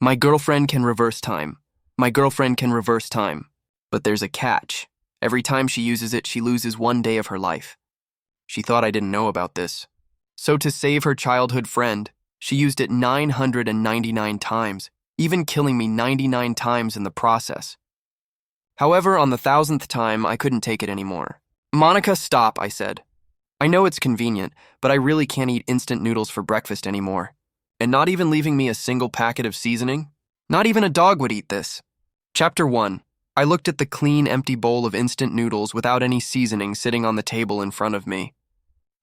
My girlfriend can reverse time. My girlfriend can reverse time. But there's a catch. Every time she uses it, she loses 1 day of her life. She thought I didn't know about this. So to save her childhood friend, she used it 999 times, even killing me 99 times in the process. However, on the 1000th time, I couldn't take it anymore. Monica, stop, I said. I know it's convenient, but I really can't eat instant noodles for breakfast anymore. And not even leaving me a single packet of seasoning? Not even a dog would eat this. Chapter 1. I looked at the clean, empty bowl of instant noodles without any seasoning sitting on the table in front of me.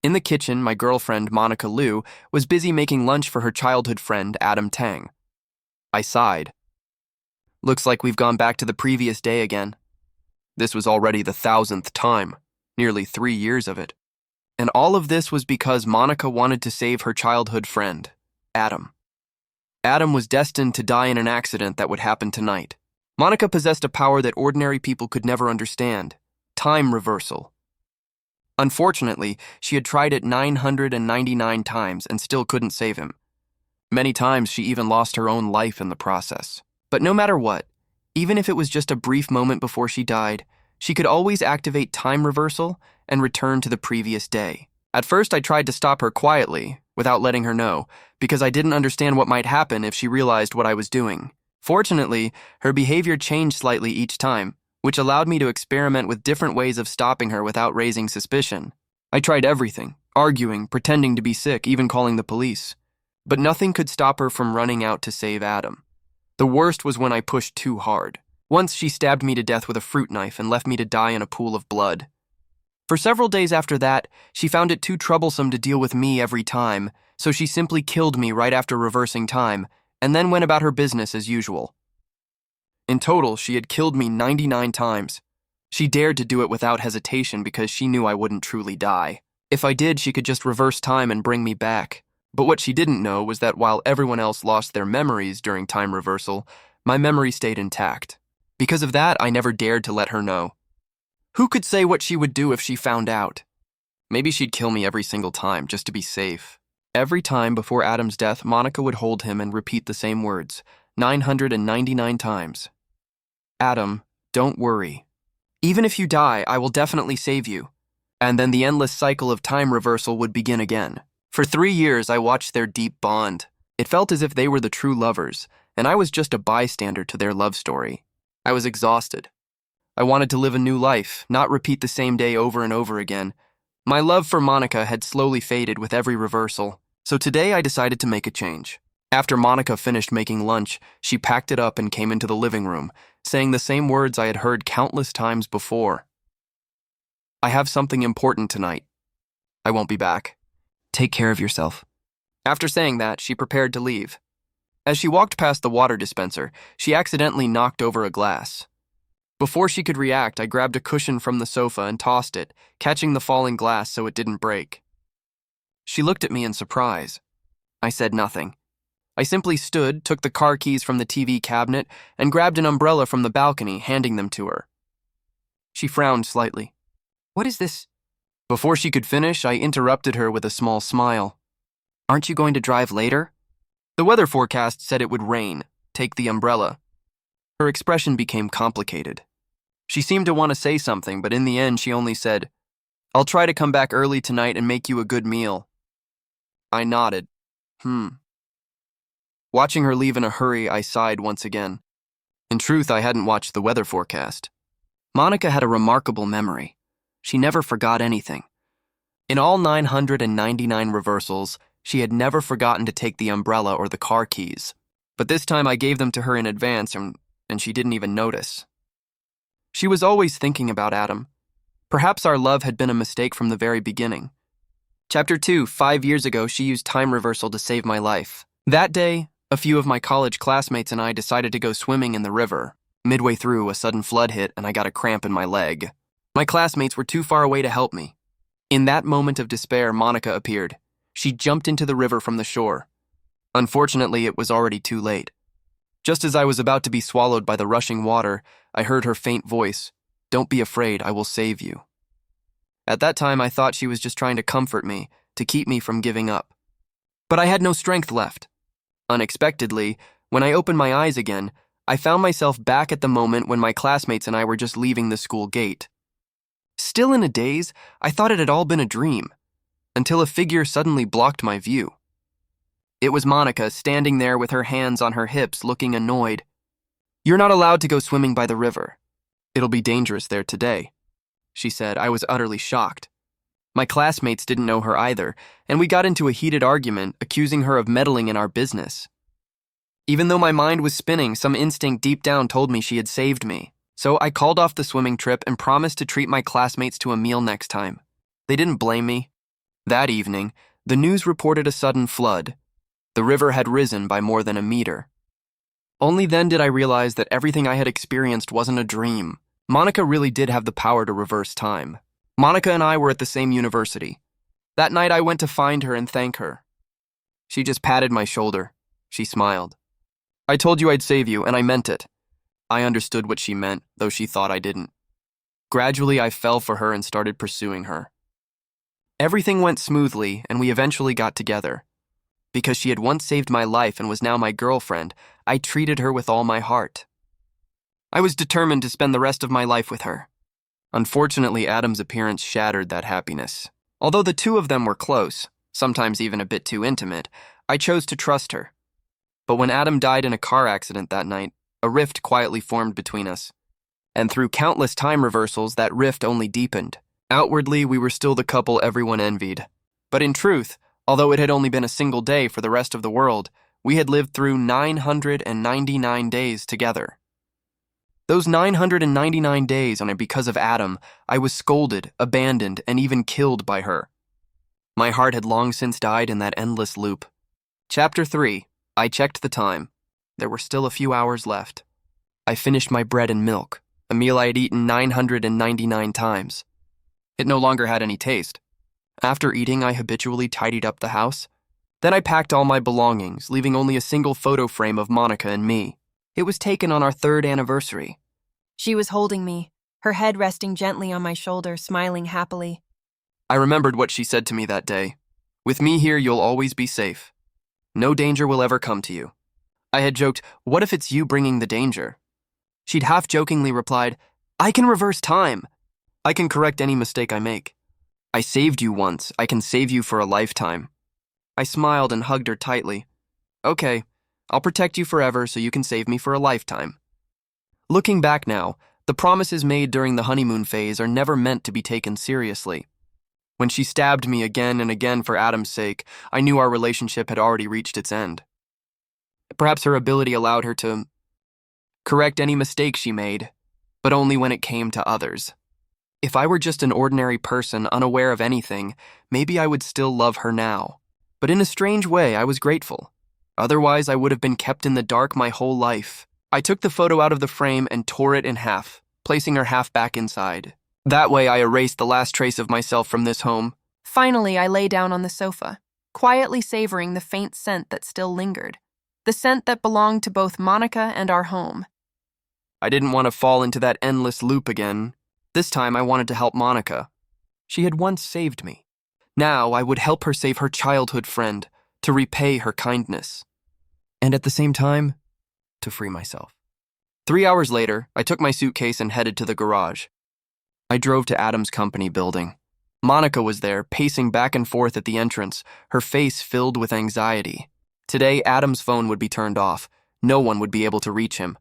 In the kitchen, my girlfriend, Monica Liu, was busy making lunch for her childhood friend, Tang. I sighed. Looks like we've gone back to the previous day again. This was already the 1000th time, nearly 3 years of it. And all of this was because Monica wanted to save her childhood friend, Adam. Adam was destined to die in an accident that would happen tonight. Monica possessed a power that ordinary people could never understand: time reversal. Unfortunately, she had tried it 999 times and still couldn't save him. Many times she even lost her own life in the process. But no matter what, even if it was just a brief moment before she died, she could always activate time reversal and return to the previous day. At first, I tried to stop her quietly, without letting her know, because I didn't understand what might happen if she realized what I was doing. Fortunately, her behavior changed slightly each time, which allowed me to experiment with different ways of stopping her without raising suspicion. I tried everything: arguing, pretending to be sick, even calling the police. But nothing could stop her from running out to save Adam. The worst was when I pushed too hard. Once she stabbed me to death with a fruit knife and left me to die in a pool of blood. For several days after that, she found it too troublesome to deal with me every time, so she simply killed me right after reversing time, and then went about her business as usual. In total, she had killed me 99 times. She dared to do it without hesitation because she knew I wouldn't truly die. If I did, she could just reverse time and bring me back. But what she didn't know was that while everyone else lost their memories during time reversal, my memory stayed intact. Because of that, I never dared to let her know. Who could say what she would do if she found out? Maybe she'd kill me every single time, just to be safe. Every time before Adam's death, Monica would hold him and repeat the same words, 999 times. Adam, don't worry. Even if you die, I will definitely save you. And then the endless cycle of time reversal would begin again. For 3 years, I watched their deep bond. It felt as if they were the true lovers, and I was just a bystander to their love story. I was exhausted. I wanted to live a new life, not repeat the same day over and over again. My love for Monica had slowly faded with every reversal, so today I decided to make a change. After Monica finished making lunch, she packed it up and came into the living room, saying the same words I had heard countless times before. I have something important tonight. I won't be back. Take care of yourself. After saying that, she prepared to leave. As she walked past the water dispenser, she accidentally knocked over a glass. Before she could react, I grabbed a cushion from the sofa and tossed it, catching the falling glass so it didn't break. She looked at me in surprise. I said nothing. I simply stood, took the car keys from the TV cabinet, and grabbed an umbrella from the balcony, handing them to her. She frowned slightly. What is this? Before she could finish, I interrupted her with a small smile. Aren't you going to drive later? The weather forecast said it would rain. Take the umbrella. Her expression became complicated. She seemed to want to say something, but in the end she only said, I'll try to come back early tonight and make you a good meal. I nodded. Watching her leave in a hurry, I sighed once again. In truth, I hadn't watched the weather forecast. Monica had a remarkable memory. She never forgot anything. In all 999 reversals, she had never forgotten to take the umbrella or the car keys. But this time I gave them to her in advance, and she didn't even notice. She was always thinking about Adam. Perhaps our love had been a mistake from the very beginning. Chapter 2. 5 years ago, she used time reversal to save my life. That day, a few of my college classmates and I decided to go swimming in the river. Midway through, a sudden flood hit and I got a cramp in my leg. My classmates were too far away to help me. In that moment of despair, Monica appeared. She jumped into the river from the shore. Unfortunately, it was already too late. Just as I was about to be swallowed by the rushing water, I heard her faint voice, Don't be afraid, I will save you. At that time, I thought she was just trying to comfort me, to keep me from giving up. But I had no strength left. Unexpectedly, When I opened my eyes again, I found myself back at the moment when my classmates and I were just leaving the school gate. Still in a daze, I thought it had all been a dream, until a figure suddenly blocked my view. It was Monica, standing there with her hands on her hips, looking annoyed. "You're not allowed to go swimming by the river. It'll be dangerous there today," she said. I was utterly shocked. My classmates didn't know her either, and we got into a heated argument, accusing her of meddling in our business. Even though my mind was spinning, some instinct deep down told me she had saved me. So I called off the swimming trip and promised to treat my classmates to a meal next time. They didn't blame me. That evening, the news reported a sudden flood. The river had risen by more than a meter. Only then did I realize that everything I had experienced wasn't a dream. Monica really did have the power to reverse time. Monica and I were at the same university. That night I went to find her and thank her. She just patted my shoulder. She smiled. "I told you I'd save you, and I meant it." I understood what she meant, though she thought I didn't. Gradually, I fell for her and started pursuing her. Everything went smoothly, and we eventually got together. Because she had once saved my life and was now my girlfriend, I treated her with all my heart. I was determined to spend the rest of my life with her. Unfortunately, Adam's appearance shattered that happiness. Although the two of them were close, sometimes even a bit too intimate, I chose to trust her. But when Adam died in a car accident that night, a rift quietly formed between us. And through countless time reversals, that rift only deepened. Outwardly, we were still the couple everyone envied. But in truth, although it had only been a single day for the rest of the world, we had lived through 999 days together. Those 999 days, and because of Adam, I was scolded, abandoned, and even killed by her. My heart had long since died in that endless loop. Chapter 3. I checked the time. There were still a few hours left. I finished my bread and milk, a meal I had eaten 999 times. It no longer had any taste. After eating, I habitually tidied up the house. Then I packed all my belongings, leaving only a single photo frame of Monica and me. It was taken on our 3rd anniversary. She was holding me, her head resting gently on my shoulder, smiling happily. I remembered what she said to me that day. "With me here, you'll always be safe. No danger will ever come to you." I had joked, "What if it's you bringing the danger?" She'd half-jokingly replied, "I can reverse time. I can correct any mistake I make. I saved you once. I can save you for a lifetime." I smiled and hugged her tightly. "Okay, I'll protect you forever so you can save me for a lifetime." Looking back now, the promises made during the honeymoon phase are never meant to be taken seriously. When she stabbed me again and again for Adam's sake, I knew our relationship had already reached its end. Perhaps her ability allowed her to correct any mistake she made, but only when it came to others. If I were just an ordinary person unaware of anything, maybe I would still love her now. But in a strange way, I was grateful. Otherwise, I would have been kept in the dark my whole life. I took the photo out of the frame and tore it in half, placing her half back inside. That way, I erased the last trace of myself from this home. Finally, I lay down on the sofa, quietly savoring the faint scent that still lingered. The scent that belonged to both Monica and our home. I didn't want to fall into that endless loop again. This time I wanted to help Monica. She had once saved me. Now I would help her save her childhood friend, to repay her kindness. And at the same time, to free myself. 3 hours later, I took my suitcase and headed to the garage. I drove to Adam's company building. Monica was there, pacing back and forth at the entrance, her face filled with anxiety. Today, Adam's phone would be turned off. No one would be able to reach him.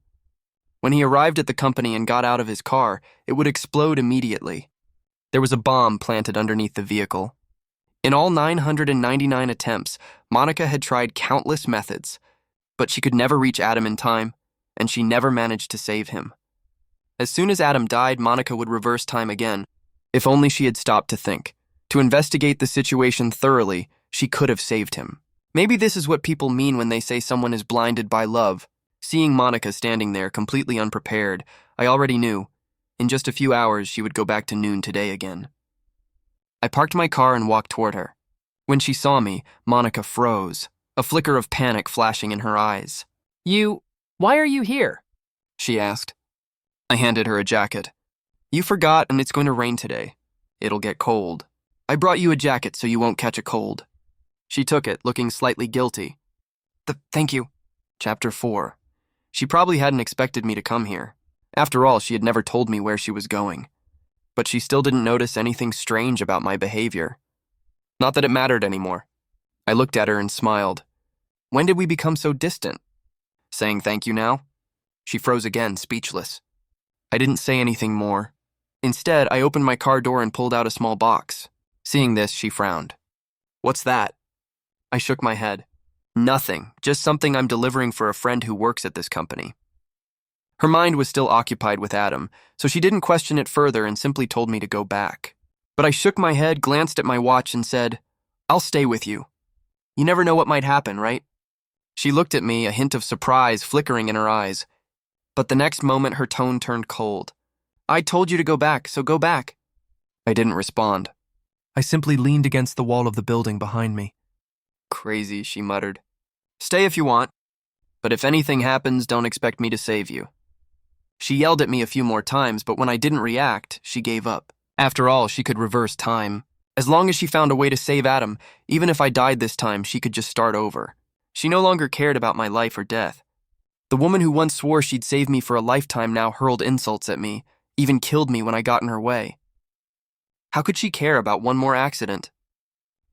When he arrived at the company and got out of his car, it would explode immediately. There was a bomb planted underneath the vehicle. In all 999 attempts, Monica had tried countless methods, but she could never reach Adam in time, and she never managed to save him. As soon as Adam died, Monica would reverse time again. If only she had stopped to think. To investigate the situation thoroughly, she could have saved him. Maybe this is what people mean when they say someone is blinded by love. Seeing Monica standing there, completely unprepared, I already knew. In just a few hours, she would go back to noon today again. I parked my car and walked toward her. When she saw me, Monica froze, a flicker of panic flashing in her eyes. Why are you here?" she asked. I handed her a jacket. "You forgot, and it's going to rain today. It'll get cold. I brought you a jacket so you won't catch a cold." She took it, looking slightly guilty. Thank you," Chapter 4. She probably hadn't expected me to come here. After all, she had never told me where she was going. But she still didn't notice anything strange about my behavior. Not that it mattered anymore. I looked at her and smiled. When did we become so distant? Saying thank you now? She froze again, speechless. I didn't say anything more. Instead, I opened my car door and pulled out a small box. Seeing this, she frowned. What's that? I shook my head. Nothing, just something I'm delivering for a friend who works at this company. Her mind was still occupied with Adam, so she didn't question it further and simply told me to go back. But I shook my head, glanced at my watch, and said, I'll stay with you. You never know what might happen, right? She looked at me, a hint of surprise flickering in her eyes. But the next moment, her tone turned cold. I told you to go back, so go back. I didn't respond. I simply leaned against the wall of the building behind me. Crazy, she muttered. Stay if you want, but if anything happens, don't expect me to save you. She yelled at me a few more times, but when I didn't react, she gave up. After all, she could reverse time. As long as she found a way to save Adam, even if I died this time, she could just start over. She no longer cared about my life or death. The woman who once swore she'd save me for a lifetime now hurled insults at me, even killed me when I got in her way. How could she care about one more accident?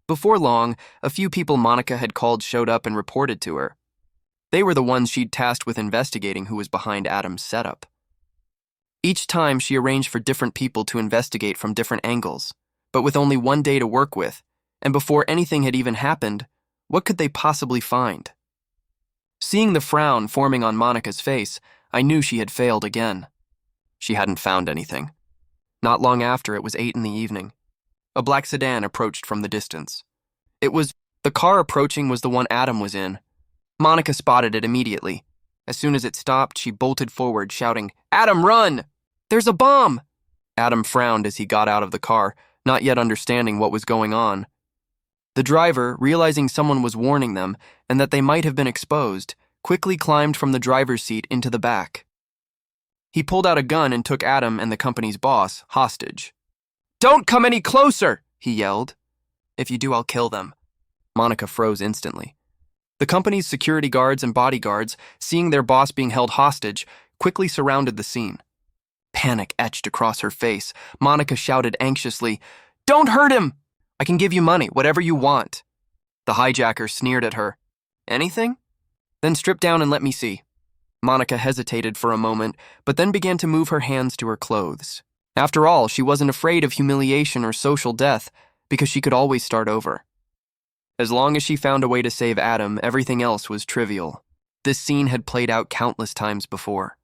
Before long, a few people Monica had called showed up and reported to her. They were the ones she'd tasked with investigating who was behind Adam's setup. Each time, she arranged for different people to investigate from different angles, but with only one day to work with, and before anything had even happened, what could they possibly find? Seeing the frown forming on Monica's face, I knew she had failed again. She hadn't found anything. Not long after, it was 8 in the evening. A black sedan approached from the distance. The car approaching was the one Adam was in. Monica spotted it immediately. As soon as it stopped, she bolted forward, shouting, Adam, run! There's a bomb! Adam frowned as he got out of the car, not yet understanding what was going on. The driver, realizing someone was warning them and that they might have been exposed, quickly climbed from the driver's seat into the back. He pulled out a gun and took Adam and the company's boss hostage. Don't come any closer, he yelled. If you do, I'll kill them. Monica froze instantly. The company's security guards and bodyguards, seeing their boss being held hostage, quickly surrounded the scene. Panic etched across her face. Monica shouted anxiously, Don't hurt him! I can give you money, whatever you want. The hijacker sneered at her. Anything? Then strip down and let me see. Monica hesitated for a moment, but then began to move her hands to her clothes. After all, she wasn't afraid of humiliation or social death, because she could always start over. As long as she found a way to save Adam, everything else was trivial. This scene had played out countless times before.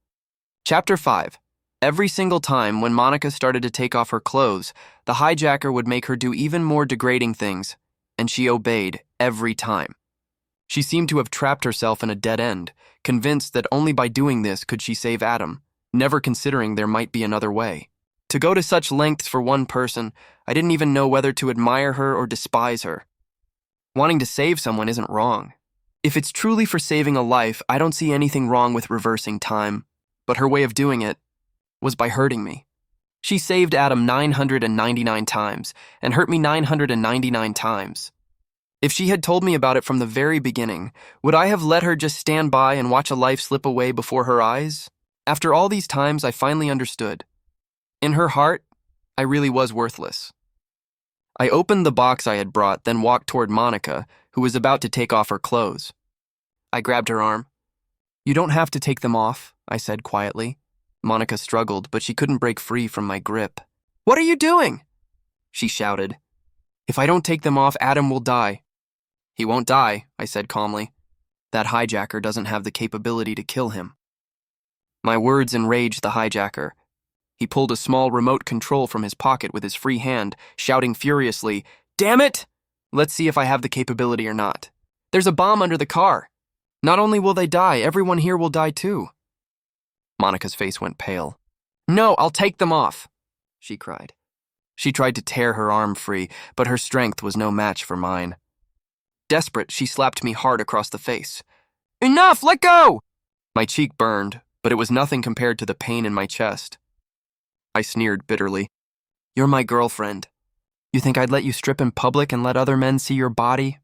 Chapter 5. Every single time when Monica started to take off her clothes, the hijacker would make her do even more degrading things, and she obeyed every time. She seemed to have trapped herself in a dead end, convinced that only by doing this could she save Adam, never considering there might be another way. To go to such lengths for one person, I didn't even know whether to admire her or despise her. Wanting to save someone isn't wrong. If it's truly for saving a life, I don't see anything wrong with reversing time. But her way of doing it was by hurting me. She saved Adam 999 times and hurt me 999 times. If she had told me about it from the very beginning, would I have let her just stand by and watch a life slip away before her eyes? After all these times, I finally understood. In her heart, I really was worthless. I opened the box I had brought, then walked toward Monica, who was about to take off her clothes. I grabbed her arm. You don't have to take them off, I said quietly. Monica struggled, but she couldn't break free from my grip. What are you doing? She shouted. If I don't take them off, Adam will die. He won't die, I said calmly. That hijacker doesn't have the capability to kill him. My words enraged the hijacker. He pulled a small remote control from his pocket with his free hand, shouting furiously, Damn it! Let's see if I have the capability or not. There's a bomb under the car. Not only will they die, everyone here will die too. Monica's face went pale. No, I'll take them off, she cried. She tried to tear her arm free, but her strength was no match for mine. Desperate, she slapped me hard across the face. Enough, let go! My cheek burned, but it was nothing compared to the pain in my chest. I sneered bitterly. You're my girlfriend. You think I'd let you strip in public and let other men see your body?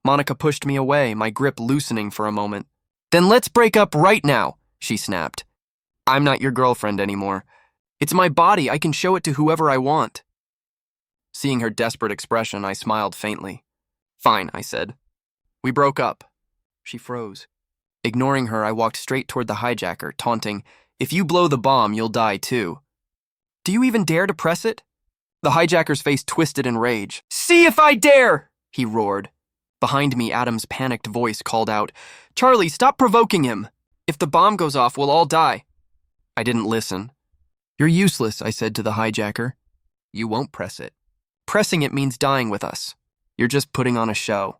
Monica pushed me away, my grip loosening for a moment. Then let's break up right now, she snapped. I'm not your girlfriend anymore. It's my body, I can show it to whoever I want. Seeing her desperate expression, I smiled faintly. Fine, I said. We broke up. She froze. Ignoring her, I walked straight toward the hijacker, taunting, If you blow the bomb, you'll die too. Do you even dare to press it? The hijacker's face twisted in rage. See if I dare! He roared. Behind me, Adam's panicked voice called out, Charlie, stop provoking him. If the bomb goes off, we'll all die. I didn't listen. You're useless, I said to the hijacker. You won't press it. Pressing it means dying with us. You're just putting on a show.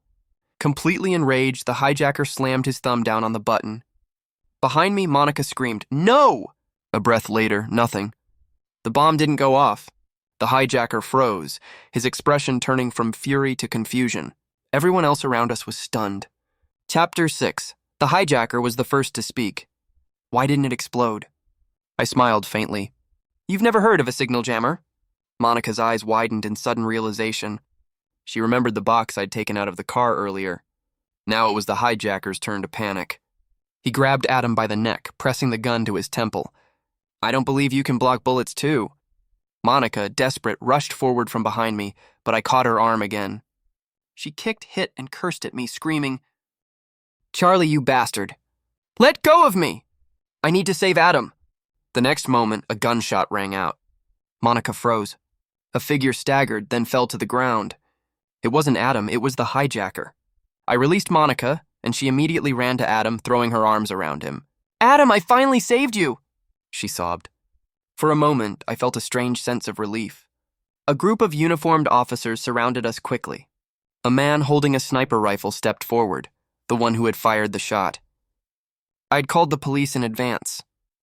Completely enraged, the hijacker slammed his thumb down on the button. Behind me, Monica screamed, No! A breath later, nothing. The bomb didn't go off. The hijacker froze, his expression turning from fury to confusion. Everyone else around us was stunned. Chapter 6. The hijacker was the first to speak. Why didn't it explode? I smiled faintly. You've never heard of a signal jammer? Monica's eyes widened in sudden realization. She remembered the box I'd taken out of the car earlier. Now it was the hijacker's turn to panic. He grabbed Adam by the neck, pressing the gun to his temple. I don't believe you can block bullets too. Monica, desperate, rushed forward from behind me, but I caught her arm again. She kicked, hit, and cursed at me, screaming, Charlie, you bastard! Let go of me! I need to save Adam. The next moment, a gunshot rang out. Monica froze. A figure staggered, then fell to the ground. It wasn't Adam, it was the hijacker. I released Monica, and she immediately ran to Adam, throwing her arms around him. Adam, I finally saved you! She sobbed. For a moment, I felt a strange sense of relief. A group of uniformed officers surrounded us quickly. A man holding a sniper rifle stepped forward, the one who had fired the shot. I'd called the police in advance.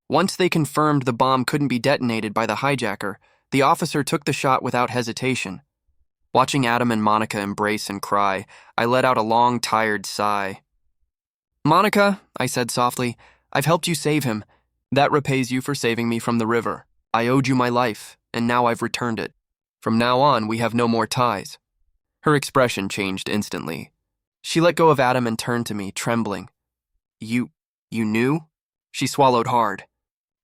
Once they confirmed the bomb couldn't be detonated by the hijacker, the officer took the shot without hesitation. Watching Adam and Monica embrace and cry, I let out a long, tired sigh. Monica, I said softly, I've helped you save him. That repays you for saving me from the river. I owed you my life, and now I've returned it. From now on, we have no more ties. Her expression changed instantly. She let go of Adam and turned to me, trembling. You knew? She swallowed hard.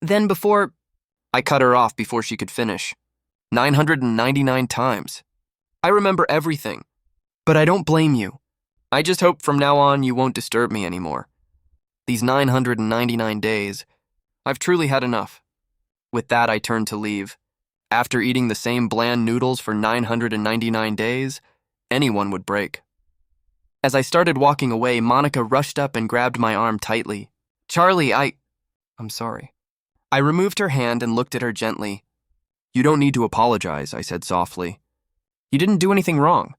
Then before... I cut her off before she could finish. 999 times. I remember everything. But I don't blame you. I just hope from now on you won't disturb me anymore. These 999 days, I've truly had enough. With that, I turned to leave. After eating the same bland noodles for 999 days, anyone would break. As I started walking away, Monica rushed up and grabbed my arm tightly. Charlie, I'm sorry. I removed her hand and looked at her gently. You don't need to apologize, I said softly. You didn't do anything wrong.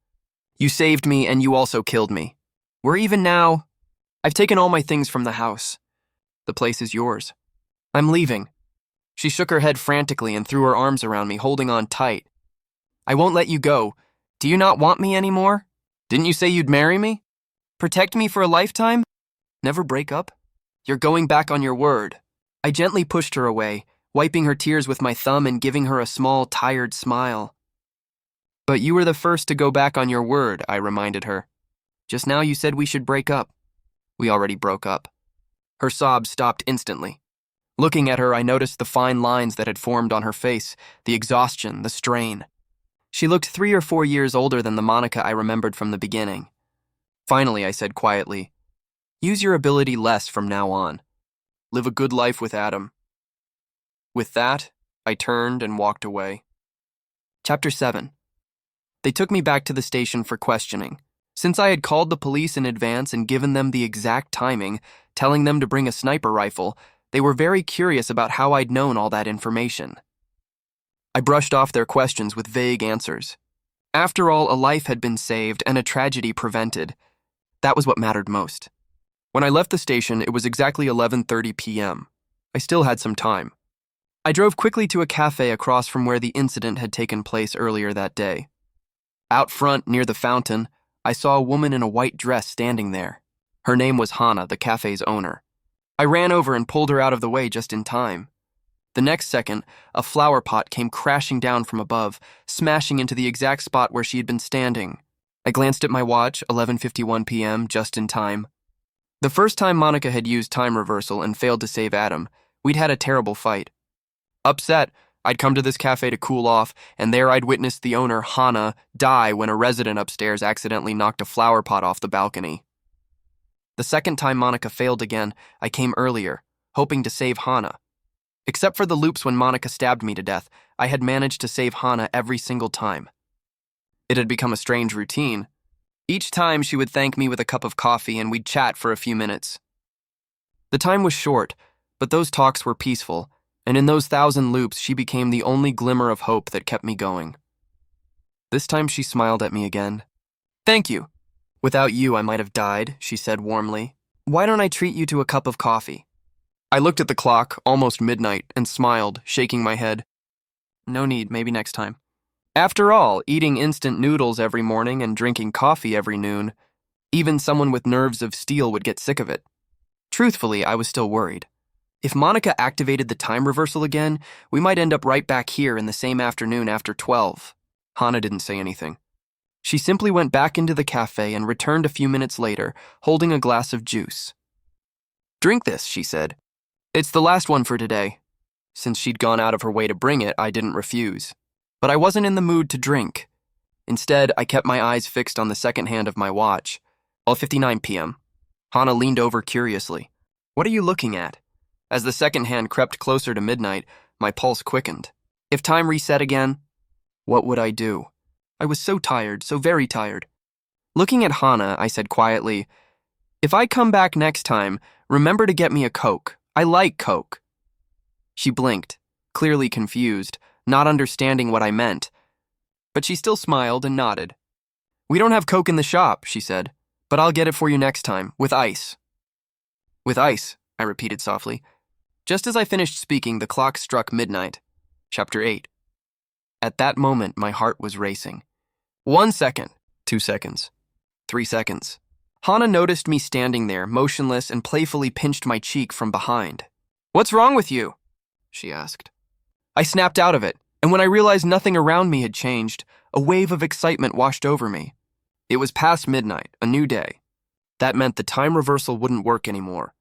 You saved me and you also killed me. We're even now. I've taken all my things from the house. The place is yours. I'm leaving. She shook her head frantically and threw her arms around me, holding on tight. I won't let you go. Do you not want me anymore? Didn't you say you'd marry me? Protect me for a lifetime? Never break up? You're going back on your word. I gently pushed her away, wiping her tears with my thumb and giving her a small, tired smile. But you were the first to go back on your word, I reminded her. Just now you said we should break up. We already broke up. Her sobs stopped instantly. Looking at her, I noticed the fine lines that had formed on her face, the exhaustion, the strain. She looked 3 or 4 years older than the Monica I remembered from the beginning. Finally, I said quietly, use your ability less from now on. Live a good life with Adam. With that, I turned and walked away. Chapter 7. They took me back to the station for questioning. Since I had called the police in advance and given them the exact timing, telling them to bring a sniper rifle, they were very curious about how I'd known all that information. I brushed off their questions with vague answers. After all, a life had been saved and a tragedy prevented. That was what mattered most. When I left the station, it was exactly 11:30 p.m. I still had some time. I drove quickly to a cafe across from where the incident had taken place earlier that day. Out front, near the fountain, I saw a woman in a white dress standing there. Her name was Hannah, the cafe's owner. I ran over and pulled her out of the way just in time. The next second, a flower pot came crashing down from above, smashing into the exact spot where she had been standing. I glanced at my watch, 11:51 p.m., just in time. The first time Monica had used time reversal and failed to save Adam, we'd had a terrible fight. Upset, I'd come to this cafe to cool off, and there I'd witnessed the owner, Hana, die when a resident upstairs accidentally knocked a flower pot off the balcony. The second time Monica failed again, I came earlier, hoping to save Hana. Except for the loops when Monica stabbed me to death, I had managed to save Hana every single time. It had become a strange routine. Each time she would thank me with a cup of coffee and we'd chat for a few minutes. The time was short, but those talks were peaceful, and in those 1,000 loops she became the only glimmer of hope that kept me going. This time she smiled at me again. "Thank you. Without you I might have died," she said warmly. "Why don't I treat you to a cup of coffee?" I looked at the clock, almost midnight, and smiled, shaking my head. "No need, maybe next time." After all, eating instant noodles every morning and drinking coffee every noon, even someone with nerves of steel would get sick of it. Truthfully, I was still worried. If Monica activated the time reversal again, we might end up right back here in the same afternoon after 12. Hana didn't say anything. She simply went back into the cafe and returned a few minutes later, holding a glass of juice. "Drink this," she said. "It's the last one for today." Since she'd gone out of her way to bring it, I didn't refuse. But I wasn't in the mood to drink. Instead, I kept my eyes fixed on the second hand of my watch. 12:59 p.m. Hana leaned over curiously. "What are you looking at?" As the second hand crept closer to midnight, my pulse quickened. If time reset again, what would I do? I was so tired, so very tired. Looking at Hana, I said quietly, "If I come back next time, remember to get me a Coke. I like Coke." She blinked, clearly confused, not understanding what I meant. But she still smiled and nodded. "We don't have Coke in the shop," she said, "but I'll get it for you next time, with ice." "With ice," I repeated softly. Just as I finished speaking, the clock struck midnight. Chapter 8. At that moment, my heart was racing. 1 second, 2 seconds, 3 seconds. Hana noticed me standing there, motionless, and playfully pinched my cheek from behind. "What's wrong with you?" she asked. I snapped out of it, and when I realized nothing around me had changed, a wave of excitement washed over me. It was past midnight, a new day. That meant the time reversal wouldn't work anymore.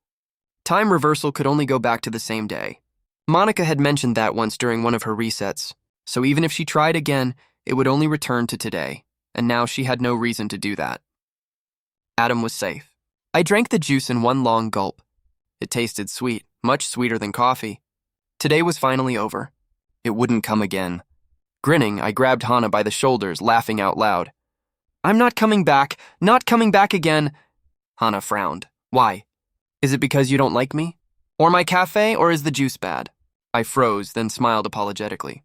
Time reversal could only go back to the same day. Monica had mentioned that once during one of her resets, so even if she tried again, it would only return to today, and now she had no reason to do that. Adam was safe. I drank the juice in one long gulp. It tasted sweet, much sweeter than coffee. Today was finally over. It wouldn't come again. Grinning, I grabbed Hana by the shoulders, laughing out loud. "I'm not coming back, not coming back again." Hana frowned. "Why? Is it because you don't like me? Or my cafe, or is the juice bad?" I froze, then smiled apologetically.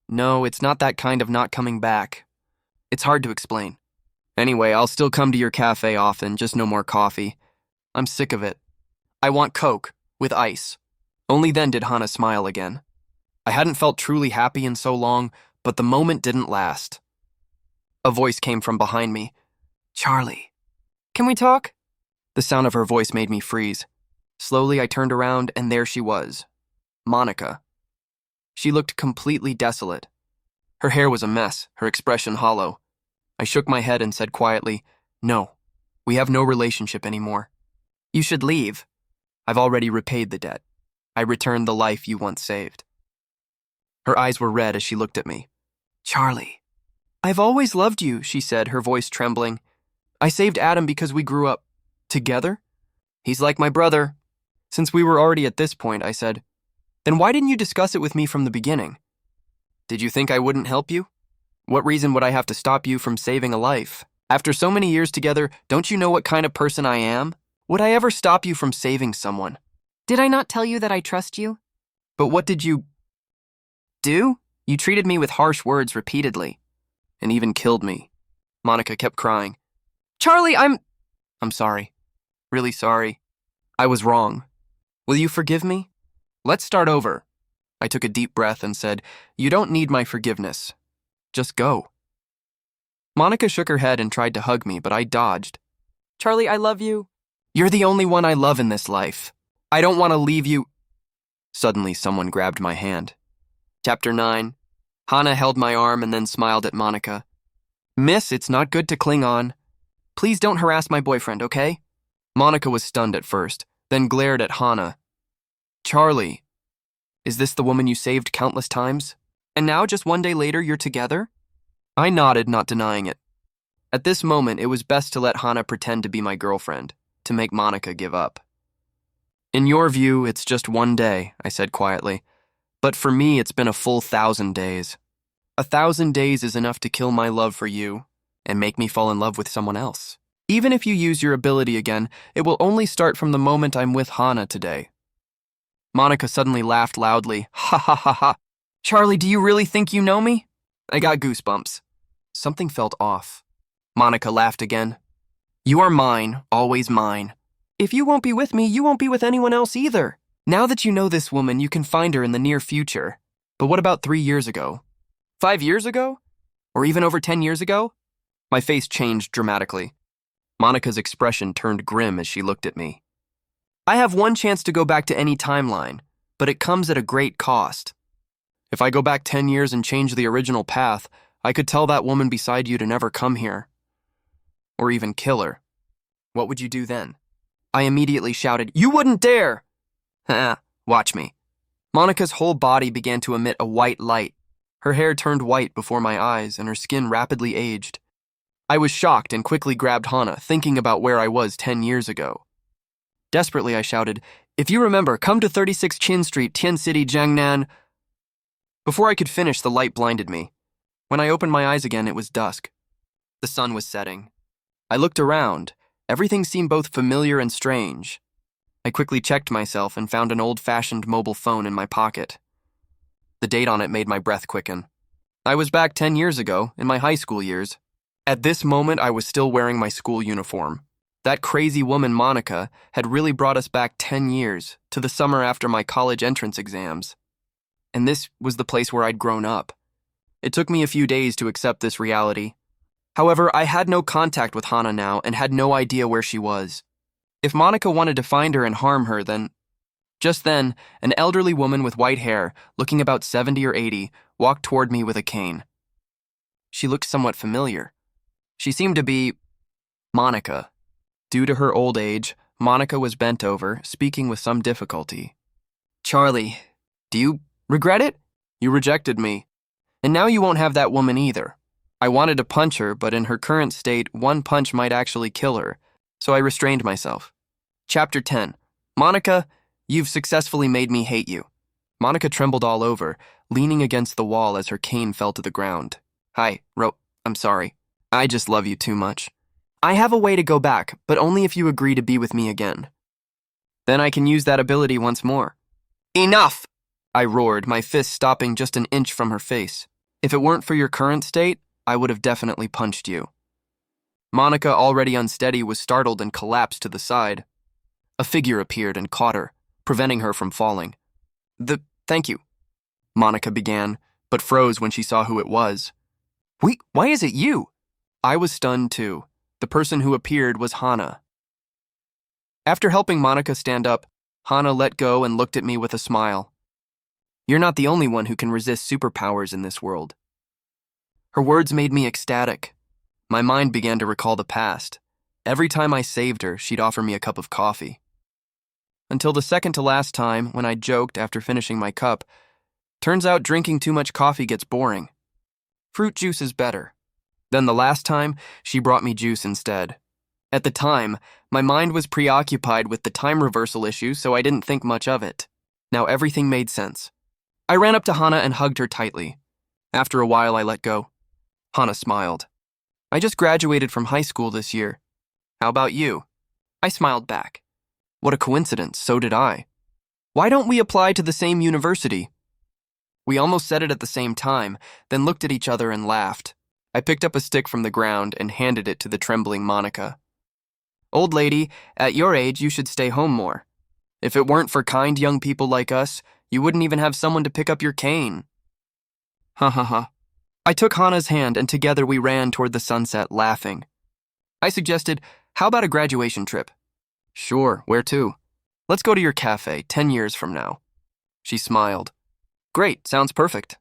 "No, it's not that kind of not coming back. It's hard to explain. Anyway, I'll still come to your cafe often, just no more coffee. I'm sick of it. I want Coke, with ice." Only then did Hana smile again. I hadn't felt truly happy in so long, but the moment didn't last. A voice came from behind me. "Charlie, can we talk?" The sound of her voice made me freeze. Slowly, I turned around, and there she was. Monica. She looked completely desolate. Her hair was a mess, her expression hollow. I shook my head and said quietly, "No, we have no relationship anymore. You should leave. I've already repaid the debt. I returned the life you once saved." Her eyes were red as she looked at me. "Charlie, I've always loved you," she said, her voice trembling. "I saved Adam because we grew up together. He's like my brother." Since we were already at this point, I said, "Then why didn't you discuss it with me from the beginning? Did you think I wouldn't help you? What reason would I have to stop you from saving a life? After so many years together, don't you know what kind of person I am? Would I ever stop you from saving someone?" Did I not tell you that I trust you? "But what did you do? You treated me with harsh words repeatedly, and even killed me." Monica kept crying. "Charlie, I'm sorry. Really sorry. I was wrong. Will you forgive me? Let's start over." I took a deep breath and said, "You don't need my forgiveness. Just go." Monica shook her head and tried to hug me, but I dodged. "Charlie, I love you. You're the only one I love in this life. I don't want to leave you." Suddenly, someone grabbed my hand. Chapter 9. Hana held my arm and then smiled at Monica. "Miss, it's not good to cling on. Please don't harass my boyfriend, okay?" Monica was stunned at first, then glared at Hana. Charlie, is this the woman you saved countless times? And now, just one day later, you're together? I nodded, not denying it. At this moment, it was best to let Hana pretend to be my girlfriend, to make Monica give up. In your view, it's just one day, I said quietly. But for me, it's been a full 1,000 days. 1,000 days is enough to kill my love for you and make me fall in love with someone else. Even if you use your ability again, it will only start from the moment I'm with Hana today. Monica suddenly laughed loudly. Ha ha ha ha. Charlie, do you really think you know me? I got goosebumps. Something felt off. Monica laughed again. You are mine, always mine. If you won't be with me, you won't be with anyone else either. Now that you know this woman, you can find her in the near future. But what about 3 years ago? 5 years ago? Or even over 10 years ago? My face changed dramatically. Monica's expression turned grim as she looked at me. I have one chance to go back to any timeline, but it comes at a great cost. If I go back 10 years and change the original path, I could tell that woman beside you to never come here. Or even kill her. What would you do then? I immediately shouted, You wouldn't dare! Watch me. Monica's whole body began to emit a white light. Her hair turned white before my eyes, and her skin rapidly aged. I was shocked and quickly grabbed Hana, thinking about where I was 10 years ago. Desperately, I shouted, If you remember, come to 36 Chin Street, Tian City, Jiangnan. Before I could finish, the light blinded me. When I opened my eyes again, it was dusk. The sun was setting. I looked around. Everything seemed both familiar and strange. I quickly checked myself and found an old-fashioned mobile phone in my pocket. The date on it made my breath quicken. I was back 10 years ago, in my high school years. At this moment, I was still wearing my school uniform. That crazy woman, Monica, had really brought us back 10 years, to the summer after my college entrance exams. And this was the place where I'd grown up. It took me a few days to accept this reality. However, I had no contact with Hana now and had no idea where she was. If Monica wanted to find her and harm her, then... Just then, an elderly woman with white hair, looking about 70 or 80, walked toward me with a cane. She looked somewhat familiar. She seemed to be... Monica. Due to her old age, Monica was bent over, speaking with some difficulty. Charlie, do you regret it? You rejected me. And now you won't have that woman either. I wanted to punch her, but in her current state, one punch might actually kill her, so I restrained myself. Chapter 10. Monica, you've successfully made me hate you. Monica trembled all over, leaning against the wall as her cane fell to the ground. Hi, I'm sorry. I just love you too much. I have a way to go back, but only if you agree to be with me again. Then I can use that ability once more. Enough! I roared, my fist stopping just an inch from her face. If it weren't for your current state, I would have definitely punched you. Monica, already unsteady, was startled and collapsed to the side. A figure appeared and caught her, preventing her from falling. Thank you, Monica began, but froze when she saw who it was. Why is it you? I was stunned too. The person who appeared was Hana. After helping Monica stand up, Hana let go and looked at me with a smile. You're not the only one who can resist superpowers in this world. Her words made me ecstatic. My mind began to recall the past. Every time I saved her, she'd offer me a cup of coffee. Until the second to last time, when I joked after finishing my cup, turns out drinking too much coffee gets boring. Fruit juice is better. Then the last time, she brought me juice instead. At the time, my mind was preoccupied with the time reversal issue, so I didn't think much of it. Now everything made sense. I ran up to Hana and hugged her tightly. After a while, I let go. Hana smiled. I just graduated from high school this year. How about you? I smiled back. What a coincidence, so did I. Why don't we apply to the same university? We almost said it at the same time, then looked at each other and laughed. I picked up a stick from the ground and handed it to the trembling Monica. Old lady, at your age, you should stay home more. If it weren't for kind young people like us, you wouldn't even have someone to pick up your cane. Ha ha ha. I took Hana's hand and together we ran toward the sunset, laughing. I suggested, how about a graduation trip? Sure, where to? Let's go to your cafe 10 years from now. She smiled. Great, sounds perfect.